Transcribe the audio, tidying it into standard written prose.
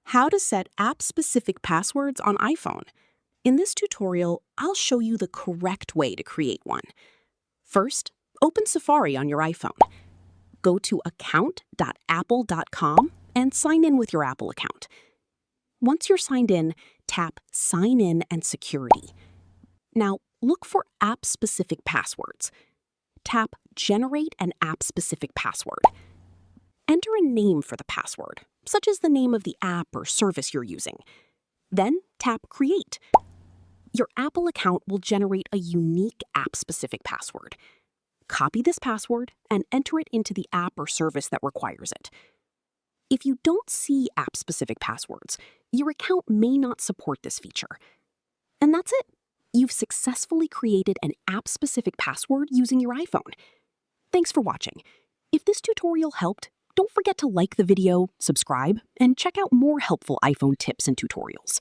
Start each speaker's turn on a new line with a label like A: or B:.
A: How to set app-specific passwords on iPhone. In this tutorial, I'll show you the correct way to create one. First, open Safari on your iPhone. Go to account.apple.com and sign in with your Apple account. Once you're signed in, tap Sign In and Security. Now, look for app-specific passwords. Tap Generate an app-specific password. Enter a name for the password, such as the name of the app or service you're using. Then tap Create. Your Apple account will generate a unique app-specific password. Copy this password and enter it into the app or service that requires it. If you don't see app-specific passwords, your account may not support this feature. And that's it. You've successfully created an app-specific password using your iPhone. Thanks for watching. If this tutorial helped, don't forget to like the video, subscribe, and check out more helpful iPhone tips and tutorials.